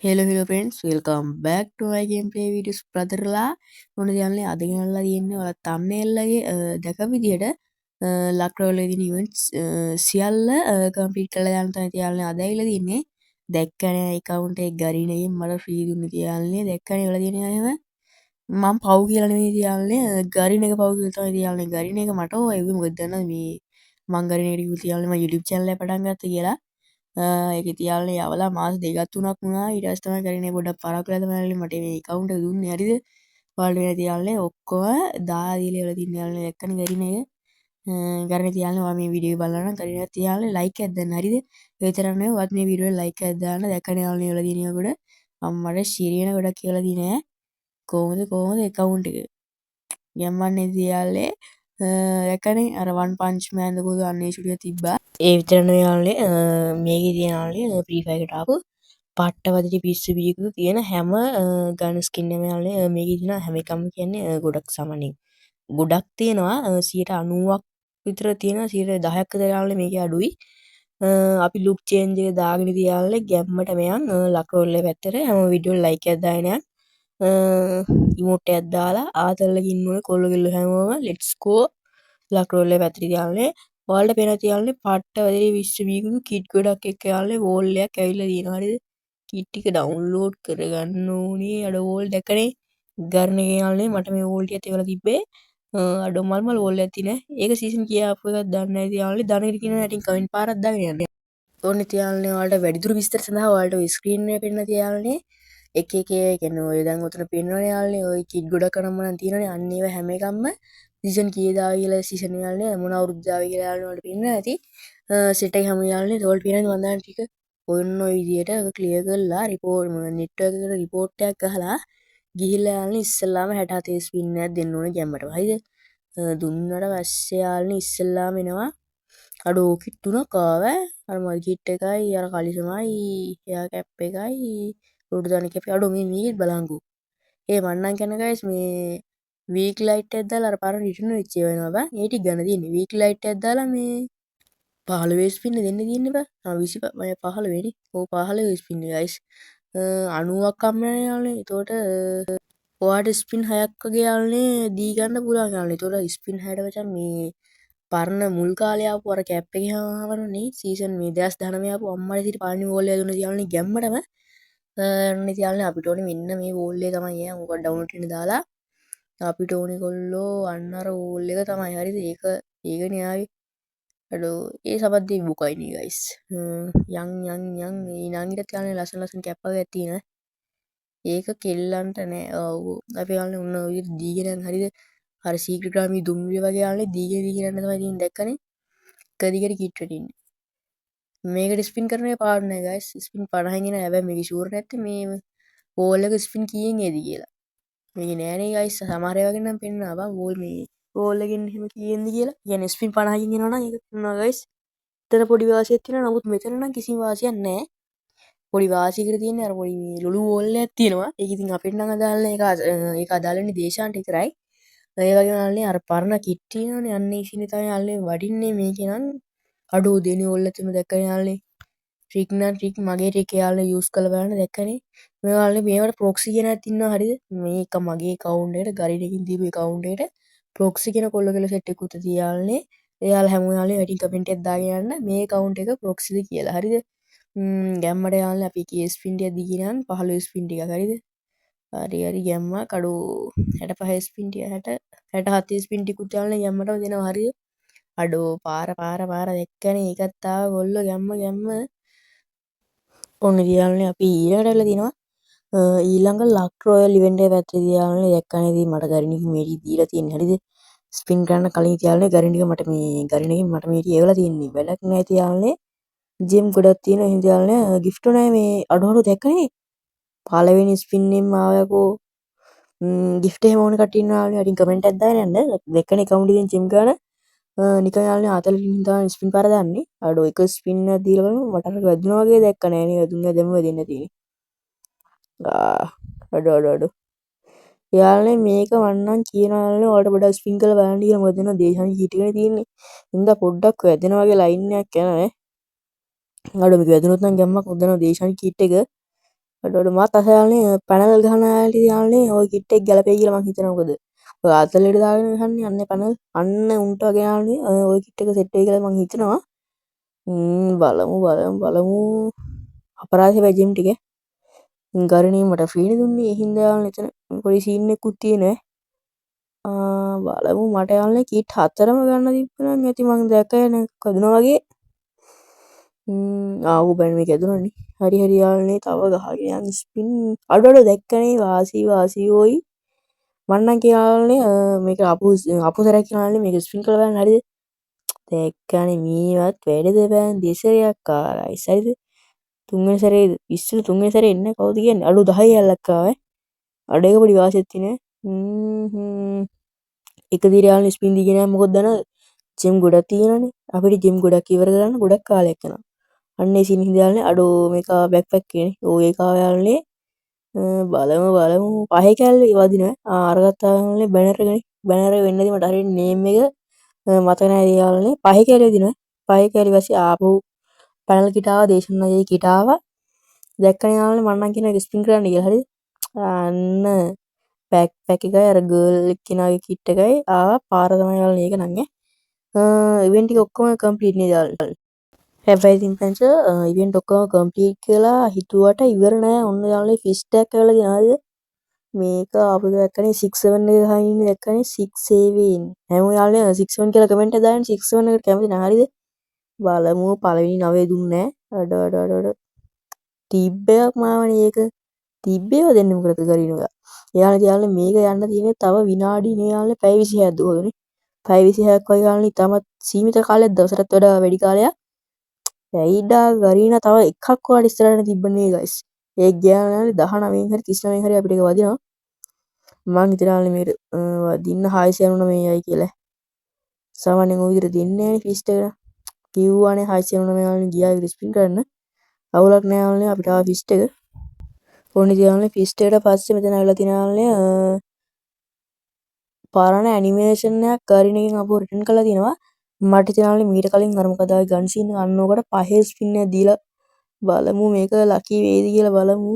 hello friends, welcome back to my gameplay videos brotherලා මොන දන්නේ අද ගෙනල්ලා තියෙන්නේ ඔයාලා thumbnail එකේ දැක විදියට ලක්රෝල දින events සියල්ල complete කරලා දාන්න තමයි තියාන්නේ අද ඇවිල්ලා තින්නේ දැක්කනේ account එක ගරින එකෙන් මට free දුන්නේ තියාන්නේ දැක්කනේ වෙලා තියෙන්නේ එහෙම මම පව් කියලා නෙමෙයි තියාන්නේ ගරින එක පව් කියලා තමයි තියාන්නේ ගරින එක මට ඔය මොකද දන්නවද මේ මං ගරින එකට කිව්වා තියාන්නේ මම YouTube channel එක පටන් ගත්තා කියලා ඒක තියාලනේ යවලා මාස දෙකක් තුනක් වුණා ඊට පස්සේ තමයි කරන්නේ පොඩ්ඩක් පරක් වෙලා තමයි මට මේ account එක දුන්නේ හරිද ඔයාලට වෙන තියාලනේ ඔක්කොම දාලා දීලා ඉවර තින්නේ යාළුවනේ දැක්කනේ ගරින එක ගරින තියාලනේ ඔයා මේ වීඩියෝ එක බලලා නම් ගරින එක තියාලනේ like එකක් දාන්න හරිද ඒ විතරක් නෙවෙයි ඔයත් මේ වීඩියෝ එක like එකක් දාන්න දැක්කනේ යාළුවනේ ඉවර දිනිය කොට අම්මට ශීරියන ගොඩක් කියලා දිනේ කොහොමද account එක යම්මන්නේ තියාලේ දැක්කනේ අර වන් පන්ච් මෑන් ද කොහොමද අන්නේ ෂුටිය තිබ්බා ඒ විතරක් නෙවෙයි යාළුවනේ මේකේ තියෙන යාළුවනේ ෆ්‍රී ෆයර් එකට ආපු පට්ටවදටි පිස්සු බියකුදු තියෙන හැම ගන් ස්කින් එකම යාළුවනේ මේකේ තියෙන හැම එකම කියන්නේ ගොඩක් සාමාන්‍යයෙන් ගොඩක් තියෙනවා 90ක් විතර තියෙනවා 10ක් විතර යාළුවනේ මේකේ අඩුයි අපි ලුක් චේන්ජ් එක දාගෙන තියාලනේ ගැම්මට මෙයන් ලක්රෝල්ලේ පැත්තට හැම වීඩියෝ ලයික් එකක් දාගෙන යන් ඉමෝට් එකක් දාලා ආතල්ලක ඉන්න ඕනේ කොල්ල කෙල්ල හැමෝම ලෙට්ස් ගෝ ලක්රෝල්ලේ පැත්තට තියාලනේ ඔයාලට පේනවා තියාලනේ පට්ට වැඩි විශ්ව වීකුණු කිට් ගොඩක් එක්ක යාලනේ වෝල් එකක් ඇවිල්ලා තියෙනවා හරිද කිට් ටික ඩවුන්ලෝඩ් කරගන්න ඕනේ අර වෝල් දැකනේ ගන්න එක යාලනේ මට මේ වෝල් ටිකත් ඒවල තිබ්බේ අඩෝ මල් වෝල් එකක් තියෙන ඒක සීසන් කියාපු එකක් දන්නේ නැහැ යාලනේ දන්නේ කියන හැටින් කමෙන්ට් පාරක් දාගෙන යන්න ඕනේ තියාලනේ ඔයාලට වැඩිදුර විස්තර සඳහා ඔයාලට ඔය ස්ක්‍රීන් එකේ පෙන්න තියාලනේ එක කියන්නේ ඔය දැන් උතන පෙන්වන්නේ යාළුවනේ ඔය කිට් ගොඩක් කරන් මනම් තියෙනනේ අන්න ඒව හැම එකක්ම සීසන් කීයද ආවේ කියලා සීසන් එක යාළුවනේ මොන අවුරුද්ද ආවේ කියලා යාළුවනේ පෙන්නන ඇති සෙට් එක හැම යාළුවනේ ඒවලට පේනනේ මම දාන ටික ඔන්න ඔය විදියට ක්ලියර් කරලා රිපෝට් නෙට්වර්ක් එකට රිපෝට් එකක් ගහලා ගිහිල්ලා යාළුවනේ ඉස්සෙල්ලාම 67 ස්පින් එකක් දෙන්න ඕනේ ගැම්මට හරිද දුන්නට පස්සේ යාළුවනේ ඉස්සෙල්ලාම එනවා අඩෝ කිට් තුනක් ආවා අර මල් කිට් එකයි අර කලිසමයි එයා කැප් එකයි උඩ දාන කැප් අඩෝ මේකත් බලංගු ඒ මන්නම් කියන ගයිස් මේ වීක් ලයිට් එකක් දාලා අර පරණ රිටර්න් වෙච්ච ඒවා වෙනවා බං ඒ ටික ගන්න තියෙන්නේ වීක් ලයිට් එකක් දාලා මේ 15 ස්පින් දෙන්න තියෙන්නේ බං 25 15 වෙනි ඕ 15 ස්පින් ගයිස් 90ක් අම්මනේ යාළුවනේ එතකොට ඔයාට ස්පින් 6ක් වගේ යාළුවනේ දී ගන්න පුළුවන් යාළුවනේ එතකොට ස්පින් 6ට මචං මේ පරණ මුල් කාලේ ආපු අර කැප් එකේ ආවනේ සීසන් මේ 2019 ආපු අම්මලා සිට පාලනි වෝල් එක දුන්න යාළුවනේ ගැම්මටම අනේ තියාලනේ අපිට ඕනේ මෙන්න මේ වෝල් එක තමයි යා මොකක් ඩවුන්ලෝඩ් වෙන්න දාලා අපිට ඕනේ කොල්ලෝ අන්න අර වෝල් එක තමයි හරිද ඒකනේ ආවේ අඩෝ ඒ සබද්දී බුකයි නේ ගයිස් යන් ඊනංගිට තියාලනේ ලස්සන කැප් එකක් තියෙනවා ඒක කෙල්ලන්ට නෑ ඔව් අපි යාළුවනේ උන්න ඔය දීගෙන හරිද අර සීක්‍රට් ආමි දුම්රිය වගේ යාළුවනේ දීගෙන යන්න තමයි තියෙන්නේ දැක්කනේ එක දිගට කිට් වෙටින්නේ මේකට ස්පින් කරන්නේ පාඩු නෑ ගයිස් ස්පින් 50න් එන හැබැයි මේක ෂුවර් නැත්තේ මේ වෝල් එක ස්පින් කීයෙන් එයිද කියලා මේක නෑනේ ගයිස් සමහර ඒවා ගැන නම් පෙන්නනවා බං වෝල් මේ වෝල් එකෙන් එහෙම කීයෙන්ද කියලා කියන්නේ ස්පින් 50කින් එනවා නම් ඒක පෙන්නනවා ගයිස් එතන පොඩි වාසියක් තියෙනවා නමුත් මෙතන නම් කිසිම වාසියක් නෑ පොඩි වාසියකට තියෙන්නේ අර පොඩි මේ ලුණු වෝල් එකක් තියෙනවා ඒක ඉතින් අපිට නම් අදාළ නෑ ඒක අදාළනේ දේශාන්ට විතරයි ඒ වගේම යාළුවනේ අර පරණ කිට් තියෙනවනේ අන්න ඒ ඉන්නේ තමයි යාළුවනේ වඩින්නේ මේකේ නම් අඩෝ දෙනේ වෝල් එකම දැක්කනේ යාළුවනේ ට්‍රික් නම් ට්‍රික් මගේ ට්‍රික් යාළුවනේ යූස් කරලා බලන්න දැක්කනේ මේ යාළුවනේ මේවට ප්‍රොක්සි කියන එකක් ඉන්නවා හරිද මේක මගේ account එකට ගරිඩ් එකකින් දීපු account එකට ප්‍රොක්සි කියන කොල්ල කියලා සෙට් එකකුත් තියාලනේ එයාලා හැමෝම යාළුවනේ වැඩි කමෙන්ට් එකක් දාගෙන යන්න මේ account එක ප්‍රොක්සිද කියලා හරිද ගැම්මට යාළුවනේ අපි කී ස්පින් ටිකක් දීගෙන යන්න 15 ස්පින් ටිකක් හරිද හරි ගැම්මා කඩෝ 65 ස්පින් ටික 67 ස්පින් ටිකුත් යාළුවනේ ගැම්මටම දෙනවා හරිද අඩෝ පාර දැක්කනේ ඒකත් ආව ගොල්ලෝ ගැම්ම ඔන්න යාළුවනේ අපි ඊළඟට ඇවිල්ලා තිනවා ඊළඟ ලක් රොයල් ඉවෙන්ට් එක පැත්තේ යාළුවනේ දැක්කනේ ඉතින් මට ගරිනික මේටි දීලා තියෙන්නේ හරිද ස්පින් කරන්න කලින් යාළුවනේ ගරිනික මට මේටි ඒවලා තියෙන්නේ වැඩක් නැහැ යාළුවනේ ජෙම් ගොඩක් තියෙනවා එහෙනම් යාළුවනේ ගිෆ්ට් නැහැ මේ අඩෝ දැක්කනේ පළවෙනි ස්පින් එකෙන් ආවයකෝ ගිෆ්ට් එහෙම ඕන කට්ටිය ඉන්නවා යාළුවනේ අටින් කමෙන්ට් එකක් දාගෙන යන්න දැක්කනේ account එකෙන් ජෙම් ගන්න නිකන් යාළුවනේ ආතලකින් තමයි ස්පින් පාර දාන්නේ අඩෝ එක ස්පින් එකක් දීලා බලමු මට අර වැදුනා වගේ දැක්ක නෑ නේ වැදුනා දැම්ම වෙදෙන්න තියෙන්නේ අඩෝ යාළුවනේ මේක වන්නම් කියනවා යාළුවනේ ඔයාලට පොඩ්ඩක් ස්පින් කරලා බලන්න කියලා මොකද දෙනවා දේශානි කීටකනේ තියෙන්නේ හින්දා පොඩ්ඩක් වැදෙනා වගේ ලයින් එකක් යනවා අඩෝ මේක වැදුනොත් නම් ගැම්මක් මොකද දේශානි කීට් එක අඩ මත් අස යාළුවනේ පැනල් ගහන යාළුවනේ යාළුවනේ ওই කිට් එක ගැලපෙයි කියලා මං හිතනවා මොකද ඔය අතලෙට දාගෙන ගහන්නේ අන්නේ පැනල් අන්න උන්ට වගේ යාළුවනේ ওই කිට් එක සෙට් වෙයි කියලා මං හිතනවා බලමු අපරාධේ බයි ජිම් ටික ගරණී මට ෆ්‍රීනේ දුන්නේ ඒ හින්දා යාළුවනේ එතන පොඩි සීන් එකකුත් තියෙනවා බලමු මට යාළුවනේ කිට් හතරම ගන්න තිබ්බනම් ඇති මං දැක්කේ නේ කදුනා වගේ ආවු බෑන් මේක ඇදුනනේ හරි යාළුවනේ තව ගහගෙන යන්න ස්පින් අඩ දැක්කනේ වාසි ඕයි මන්නම් කියලානේ මේක අපු සරක් කියලානේ මේක ස්පින් කරලා බලන්න හරිද දැක්කනේ මේවත් වැඩ දෙපෑන් දෙසරයක් කාරයි සරිද තුන්වෙනි සැරේද ඉස්සර තුන්වෙනි සැරේ එන්නේ කවුද කියන්නේ අඩු 10 යල්ලක් ආවේ අඩේක පොඩි වාසියක් තියෙනවා එක දිගට යාළුවනේ ස්පින් දීගෙන යන්න මොකද දන්නවද ජෙම් ගොඩක් තියෙනනේ අපිට ජෙම් ගොඩක් ඉවර කරන්න ගොඩක් කාලයක් යනවා අන්න ඒ සින් හින්දා යාළුවනේ අඩෝ මේක බෑක්පැක් කියන්නේ ඕ ඒක යාළුවනේ බලමු පහේ කැල්ලේ වදිනවා අරගත්තා යාළුවනේ බැනර් වෙන්නදී මට හරියට නේම් එක මතක නැහැ යාළුවනේ පහේ කැල්ලේ වදිනවා පහේ කැල්ලේ පස්සේ ආපහු පැනල් කිටාව දේශනයේ කිටාව දැක්කනේ යාළුවනේ මම නම් කියන ස්පින් කරන්න කියලා හරිද අන්න පැක් එකයි අර ගර්ල් එක්කිනාගේ කිට් එකයි ආවා පාර තමයි යාළුවනේ ඒක නම් ඉවෙන්ට් ටික ඔක්කොම කම්ප්ලීට් නේද යාළුවනේ හැබැයි ඉතින් පැංචෝ ඉවෙන්ට් ඔක්කොම කම්ප්ලීට් කියලා හිතුවට ඉවර නෑ ඔන්න යාළුවනේ ෆිස් ටැග් කරලා දෙනවාද මේක ආපු දැක්කනේ 6 7 එක ගහගෙන ඉන්නේ දැක්කනේ 6 7 හැමෝම යාළුවනේ 6 7 කියලා කමෙන්ට් එක දාන්න 6 7 එකට කැමති නැහැ හරිද බලමු පළවෙනි 9 දුන්නේ අඩ තිබ්බයක් මාවනේ ඒක තිබ්බේව දෙන්න මොකටද කරිනවා යාළුවනේ මේක යන්න තියෙන්නේ තව විනාඩි නේ යාළුවනේ පැය 26ක් දුවගනේ පැය 26ක් වගේ යාළුවනේ තාමත් සීමිත කාලයක් දවසටත් වඩා වැඩි කාලයක් ඇයිඩා ගරීනා තව එකක් වාට ඉස්සරහට තිබ්බනේ ගයිස් ඒක ගියානේ 19 හරි 39 හරි අපිට ඒක වදිනවා මං හිතනවා මේක වදින්න 699යි කියලා සාමාන්‍යයෙන් ඔය විදිහට දෙන්නේ නැහැ නේ ෆිස්ට් එකට කිව්වානේ 699 යාළුවනේ ගියා ස්පින් කරන්න අවුලක් නැහැ යාළුවනේ අපිට ආව ෆිස්ට් එක ඕනේ යාළුවනේ ෆිස්ට් එකට පස්සේ මෙතන ඇවිල්ලා තියෙනවා යාළුවනේ පරණ ඇනිමේෂන් එකක් කරිනකින් අපෝ රිටර්න් කරලා තිනවා මට හිතෙනවා මීට කලින් අර මොකද ආවේ ගන් සීන් එක අන්න ඕකට පහේ ස්පින් එක දීලා බලමු මේක ලකි වේද කියලා බලමු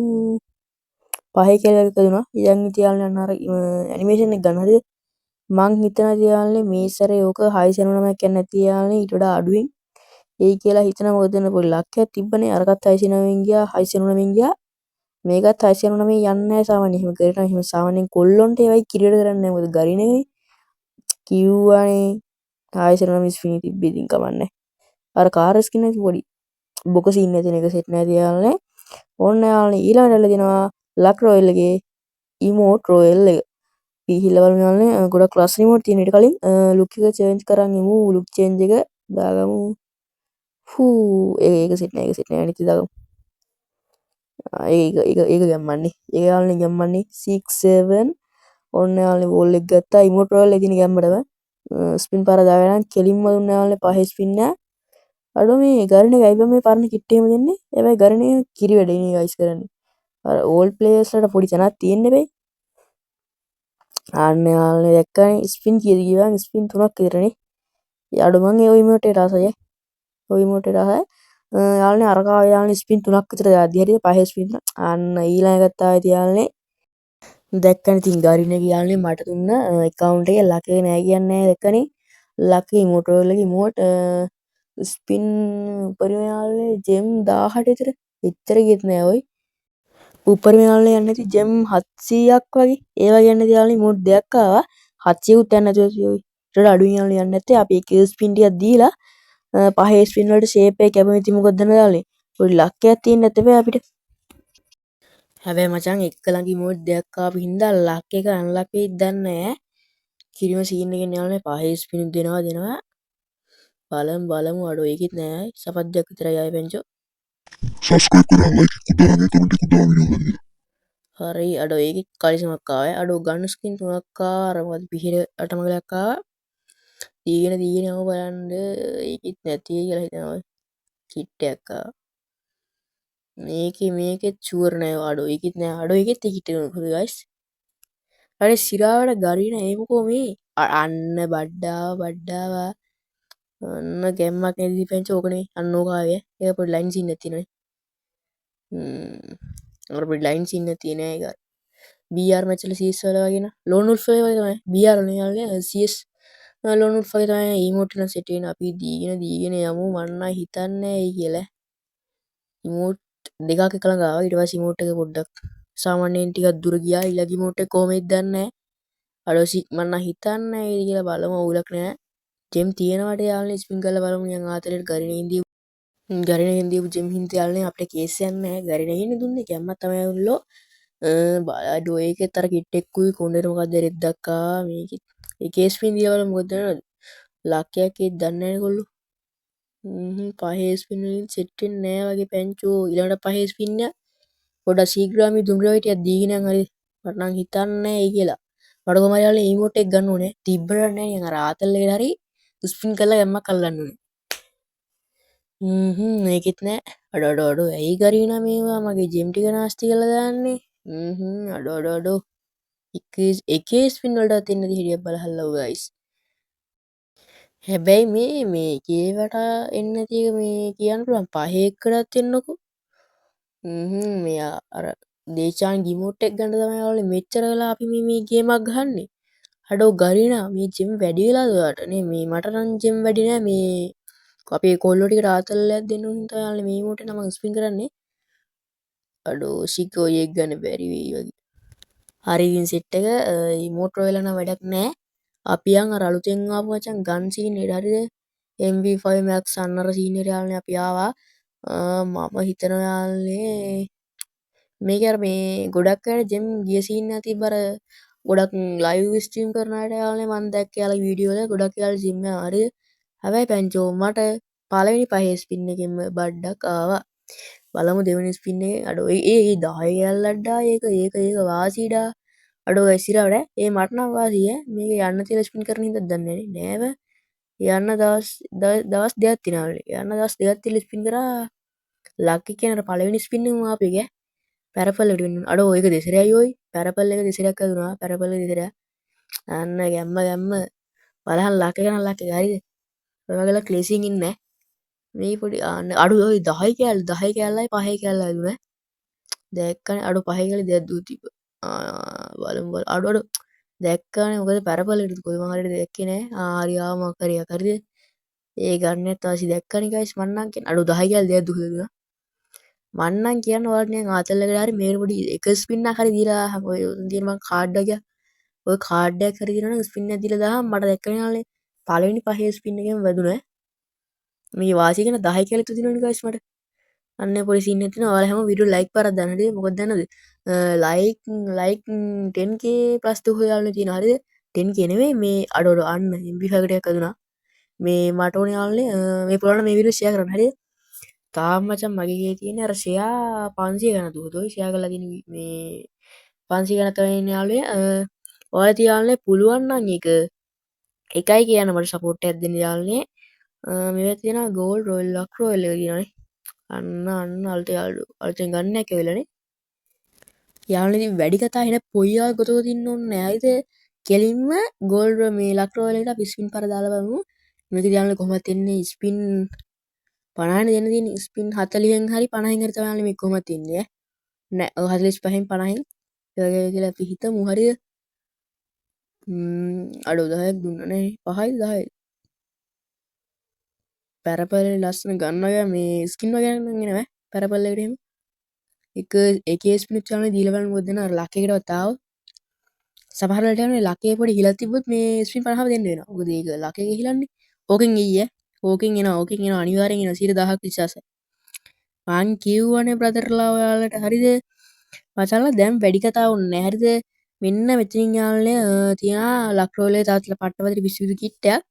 පහේ කියලා එක දුනා ඉතින් ඉතියාලනේ අන්න අර ඇනිමේෂන් එක ගන්න හරිද මං හිතනවා ඉතියාලනේ මේ සැරේ ඕක 699ක් යන්නේ නැති යාලනේ ඊට වඩා අඩුවෙන් එයි කියලා හිතනවා මොකද දෙන්න පොඩි ලක්යක් තිබ්බනේ අරකට 699න් ගියා 699න් ගියා මේකත් 699 යන්නේ නැහැ සාමාන්‍යයෙන් එහෙම කරේට එහෙම සාමාන්‍යයෙන් කොල්ලොන්ට ඒවයි කිරියට කරන්නේ නැහැ මොකද ගරිනේ කිව්වනේ 699 ස්පින් තිබ්බේ ඉතින් කමන්නේ අර කාර් ස්කින් එක පොඩි බොක සීන් නැතින එක සෙට් නැහැ තියාලනේ ඕන්න යාළුවනේ ඊළඟට ඇවිල්ලා දෙනවා ලක් රොයල් එකේ ඉමෝට් රොයල් එක පීහිල්ල බලමු යාළුවනේ ගොඩක් ක්ලාස් රිමෝට් තියෙන ඊට කලින් ලුක් එක චේන්ජ් කරන් ඉමු ලුක් චේන්ජ් එක දාගමු ඒක සෙට් නැහැ අනිත් දාගමු ඒක ගැම්මන්නේ ඒක යාළුවනේ ගැම්මන්නේ 6 7 ඔන්න යාළුවනේ වෝල් එක ගත්තා ඉමෝට් රොයල් එකේ තියෙන ගැම්මටම ස්පින් පාර දාගෙන කෙලින්ම දුන්න යාළුවනේ පහේ ස්පින් නෑ අඩෝ මේ ගරණේ ගයිබම් මේ පරණ කිට් එහෙම දෙන්නේ හැබැයි ගරණේ කිරි වැඩේ නේ ගයිස් කරන්නේ අර ඕල් ප්ලේයර්ස් වලට පොඩි තැනක් තියෙන්න බෑ අන්න යාළුවනේ දැක්කනේ ස්පින් කීයද කියවන් ස්පින් 3ක් විතරනේ අඩෝ මං ඒ ඉමෝට් එකට ආසයි ඔය ඉමෝට් එකට ආසයි යාළුවනේ අරකා යාළුවනේ ස්පින් 3ක් විතර දාද්දි හරිද පහේ ස්පින් අන්න ඊළඟ ගත්තා යාළුවනේ දැක්කනේ ඉතින් ගරිනේ යාළුවනේ මට දුන්න account එකේ ලක් එක නෑ කියන්නේ දැක්කනේ ලක් ඉමෝට් වල ඉමෝට් ස්පින් උපරිම යාළුවනේ ජෙම් 18 විතර එච්චර ගියෙත් නෑ ඔයි උපරිම යාළුවනේ යන්නේ නැති ජෙම් 700ක් වගේ ඒ වගේ යන්නේ යාළුවනේ ඉමෝට් දෙකක් ආවා 700කුත් යන්නේ නැතුව ඔයි ඊට අඩුවෙන් යාළුවනේ යන්නේ නැත්තේ අපි එක ස්පින් ටිකක් දීලා පහේ ස්පින් වලට ෂේප් එක කැපෙමිති මොකද දන්නවද යාළුවනේ පොඩි ලක් එකක් තියෙන්න නැත්te බෑ අපිට හැබැයි මචං එක්ක ළඟ ඉමෝට් දෙකක් ආපු හින්දා ලක් එක අන්ලක් වෙයිද දන්නේ නැහැ කිරිම සීන් එකෙන් යාළුවනේ පහේ ස්පින් දෙනවා බලමු අඩෝ ඒකෙත් නෑ සපත්යක් විතරයි ආයේ පැංචෝ subscribe කරලා like එකක් දාන්න කමෙන්ට් එකක් දාන්න විනෝදයි හරි අඩෝ ඒකෙත් කලිසමක් ආවේ අඩෝ ගන් ස්කින් 3ක් ආවා අර මොකද පිහිර අටමගලක් ආවා දීගෙන යමු බලන්න ඒකෙත් නැති කියලා හිතනවා කිට් එකක් ආවා මේකෙත් ෂුවර් නෑ අඩෝ ඒකෙත් නෑ අඩෝ ඒකෙත් කිට් එක මොකද ගයිස් අනේ සිරාවට ගරින ඒමකෝ මේ අන්න බඩ්ඩාවා අන්න ගැම්මක් නැති පැංච ඕකනේ අන්න ඕක ආවේ ඒක පොඩි ලයින් සීන් එකක් තියෙනනේ අර පොඩි ලයින්ස් ඉන්න තියෙන එක BR මැච් වල CS වල වගේ ලෝන් වුල්ෆ් වගේ තමයි BR වල යාළුවනේ CS ලෝන් වුල්ෆ් වගේ තමයි ඊමෝට් එක සෙට් වෙන අපි දීගෙන යමු මන්න හිතන්නේ ඇයි කියලා ඉමෝට් දෙකක් එකලඟ ආවා ඊට පස්සේ ඉමෝට් එක පොඩ්ඩක් සාමාන්‍යයෙන් ටිකක් දුර ගියා ඊළඟ ඉමෝට් එක කොහොමද දන්නේ නැහැ අඩෝසි මන්න හිතන්නේ ඇයි කියලා බලමු අවුලක් නැහැ ජෙම් තියෙනවට යාළුවනේ ස්පින් කරලා බලමු නිකන් ආතලෙට ගරිනේ ගරිනගෙන් දීපු ජෙම් හින්දා යාළුවනේ අපිට කේස් එකක් නැහැ ගරිනගෙන් දුන්නේ කැම්මක් තමයි උල්ලෝ බලඩෝ ඒකෙත් අර කිට්ටෙක්කුයි කොණ්ඩේට මොකක්ද රෙද්දක් ආවා මේකෙත් ඒ කේස් ස්පින් දීලා බලමු මොකද දන්නවද ලක්කයක් ඒත් දන්නේ නැහැ කොල්ලෝ පහේ ස්පින් වලින් සෙට් වෙන්නේ නැහැ වගේ පැංචෝ ඊළඟට පහේ ස්පින් එක පොඩ්ඩක් ශීඝ්‍රාමී දුම්රිය ටිකක් දීගෙන යන් හරි මට නම් හිතන්නේ ඇයි කියලා මට කොහමද යාළුවනේ ඊමෝට් එක ගන්න ඕනේ තිබ්බට නැහැ නිකන් අර ආතල් එකට හරි ස්පින් කරලා ගැම්මක් අල්ලන්න ඕනේ ඒකෙත් නෑ අඩෝ ඇයි ගරීනා මේවා මගේ ජෙම් ටික නාස්ති කරලා දාන්නේ අඩෝ එකේ ස්පින් වලටත් එන්න දිහිරියක් බලහල්ලව ගයිස් හැබැයි මේ කේවට එන්න තියක මේ කියන්න පුළුවන් පහේ එකටත් එන්නකෝ මෙයා අර දේශාන් ගිමෝට් එක් ගන්න තමයි යාළුවනේ මෙච්චර වෙලා අපි මේ ගේමක් ගහන්නේ අඩෝ ගරීනා මේ ජෙම් වැඩි වෙලාද ඔයාට නේ මේ මට නම් ජෙම් වැඩි නෑ මේ අපේ කොල්ලෝ ටිකට ආතල්ලයක් දෙන්න උන් තමයි යාළුවනේ මේ ඉමෝට් එක නම් ස්පින් කරන්නේ අඩෝ සිකෝ එක ගන්න බැරි වෙයි වගේ හරි ඉතින් සෙට් එක ඉමෝට් වෙලා නම් වැඩක් නෑ අපි යන් අර අලුතෙන් ආපු මචං ගන් සීන් එකට හරිද MV5 Max අන්නර සීන් එකට යාළුවනේ අපි ආවා මම හිතනවා යාළුවනේ මේක අර මේ ගොඩක් අය ජෙම් ගිය සීන් එක තිබ්බ අර ගොඩක් ලයිව් ස්ට්‍රීම් කරන අයට යාළුවනේ මම දැක්ක යාළුවා වීඩියෝ වල ගොඩක් යාළුවෝ ජිම් යනවා හරිද හැබැයි පැංචෝ මට පළවෙනි පහේ ස්පින් එකෙන්ම බඩක් ආවා බලමු දෙවෙනි ස්පින් එකේ අඩෝ ඒ 10 කැල්ලක්ඩා ඒක වාසීඩා අඩෝ ඉසිරවට ඒ මට නම් වාසිය මේක යන්න තියලා ස්පින් කරන හින්දා දන්නේ නෑව යන්න දවස් දෙකක් තියනවා යන්න දවස් දෙකක් තියලා ස්පින් කරා ලක්කි කියන අර පළවෙනි ස්පින් එකම ආපු එක පැරපල්ලට වෙන්න අඩෝ ඒක දෙසරයයි ඔයි පැරපල් එක දෙසරයක් හදුනා පැරපල් එක දෙසරයක් අන්න ගැම්ම බලහන් ලක්ක ගන්න ලක්ක හරිද ඔය වගේලා ක්ලේසින් ඉන්නේ මේ පොඩි අඩු 10 කෑල්ලයි 5 කෑල්ලයි දුන්නේ දැක්කනේ අඩු 5 කෑල්ල දෙයක් දූ තිබ්බ බලමු අඩු දැක්කනේ මොකද පැරපලට කොයි මං හරියට දැක්කේ නෑ හරි ආව මං හරියක් හරිද ඒ ගන්නත් වාසි දැක්කනේ ගයිස් මන්නම් කියන අඩු 10 කෑල්ල දෙයක් දූ දුනා මන්නම් කියන්න ඔයාලට නිකන් ආතල්ලකට හරි මේ පොඩි එක ස්පින් එකක් හරි දීලා ඔය තියෙන මං කාඩ් එකක් ඔය කාඩ් එකක් හරි දිනවනම් ස්පින් එකක් දීලා දාහම මට දැක්කනේ යාළුවනේ පළවෙනි පහේ ස්පින් එකෙන් වැදුනා මේ වාසිකන 10 කියලා තුදිනවනේ ගයිස් මට අන්න පොඩි සීන් එකක් තියෙනවා ඔයාලා හැම වීඩියෝ ලයික් පාරක් දාන්න හරිද මොකද දන්නවද ලයික් 10k ප්ලස් 2 යාළුවනේ තියෙනවා හරිද 10k නෙමෙයි මේ අඩ අන්න MB5 එකක් හදුනා මේ මට ඕනේ යාළුවනේ මේ පුළුවන් මේ වීඩියෝ ෂෙයා කරන්න හරිද තාම මචං මගේ ගේ තියෙන අර ෂෙයා 500 ගණන් දුවතෝයි ෂෙයා කරලා තියෙන මේ 500 ගණන් තමයි යාළුවනේ ඔයාලා තියාන්නේ පුළුවන් නම් ඒක එකයි කියන මට සපෝට් එකක් දෙන්න යාළුවනේ මේවා තියෙනවා ගෝල්ඩ් රොයල් ලක් රොයල් එක තියෙනවානේ අන්න අලුතෙන් ගන්න එක වෙලනේ යාළුවනේ ඉතින් වැඩි කතා එන පොයියා ගොතව තින්න ඕනේ නෑ හරිද කෙලින්ම ගෝල්ඩ් මේ ලක් රොයල් එකට අපි ස්පින් පාර දාලා බලමු මේක යාළුවනේ කොහොමද එන්නේ ස්පින් 50න් දෙන්න තියෙන ස්පින් 40න් හරි 50න් හරි තමයි මේ කොහොමද තින්නේ නෑ 45න් 50න් ඒ වගේ කියලා අපි හිතමු හරිද අඩෝ 10ක් දුන්නා නේ 5යි 10යි පැරපල් ලස්සන ගන්න වගේ මේ ස්කින් වගේ නම් එනවා පැරපල් එකට එහෙම එකේ ස්පින් චානල් දීලා බලන්න මොකද දෙන අර ලක් එකකටවත් ආව සමහර වෙලාවට යන්නේ ලක් එක පොඩි හිලක් තිබ්බොත් මේ ස්පින් 50 දෙන්න වෙනවා මොකද ඒක ලක් එක හිලන්නේ ඕකෙන් ඊයේ ඕකෙන් එනවා අනිවාර්යෙන් එනවා 10000ක් විශ්වාසයි මං කිව්වනේ බ්‍රදර්ලා ඔයාලට හරිද මචංලා දැන් වැඩි කතා වුන්නේ හරිද මෙන්න මෙතනින් යාළුවනේ තියා ලක් රෝලේ තාත්තලා පට්ටපදිරි පිස්සුදු කිට්ටයක්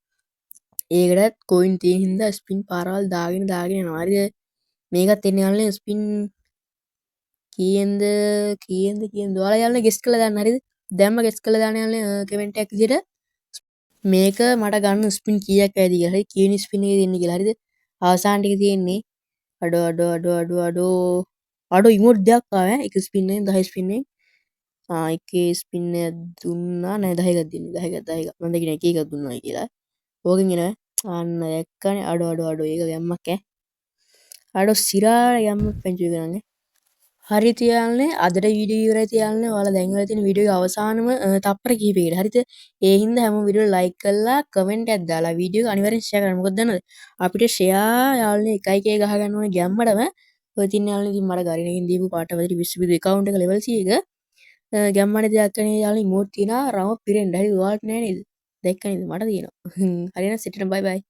ඒකටත් කොයින් තියෙන හින්දා ස්පින් පාරවල් දාගෙන යනවා හරිද මේකත් එන්නේ යාළුවනේ ස්පින් කීයෙන්ද ඔයාලා යාළුවනේ ගෙස් කරලා දාන්න හරිද දැම්ම ගෙස් කරලා දාන්න යාළුවනේ කමෙන්ට් එකක් විදියට මේක මට ගන්න ස්පින් කීයක් ඇයිද කියලා හරි කීවෙනි ස්පින් එකේ දෙන්නේ කියලා හරිද අවසාන ටික තියෙන්නේ අඩෝ ඉමෝට් දෙයක් ආවා එක ස්පින් එකෙන් 10 ස්පින් එකෙන් එකේ ස්පින් එක දුන්නා නෑ 10 එකක් දෙන්නේ 10 එකක් මම දෙකින එක එකක් දුන්නා කියලා ඕකෙන් එනවා අන්න දැක්කනේ අඩෝ ඒක ගැම්මක් ඈ අඩෝ සිරාට ගැම්මක් පෙන්චු කරන්නේ හරි තියාලනේ අදට වීඩියෝ ඉවරයි තියාලනේ. ඔයාලා දැන් ඉවර තියෙන වීඩියෝ අවසානම තප්පර කිහිපයකට. හරිද? ඒ හින්දා හැම වීඩියෝ ලයික් කරලා කමෙන්ට් එකක් දාලා වීඩියෝ අනිවාර්යෙන් ෂෙයා කරන්න. මොකද දන්නවද? අපිට ෂෙයා යාළුවනේ 1k ගහ ගන්න ඕනේ ගැම්මඩම. ඔය තින් යාළුවනේ ඉතින් මට ගරිනකින් දීපු පාටවලට 20 account එක level 100 එක ගැම්මඩේ දෙයක් කනේ යාළුවනේ emote තියනවා රම පිරෙන්න. හරි ඔයාලට නෑ නේද? දැක්ක නේද? මට තියෙනවා. හරි එහෙනම් සිටින බයි බයි.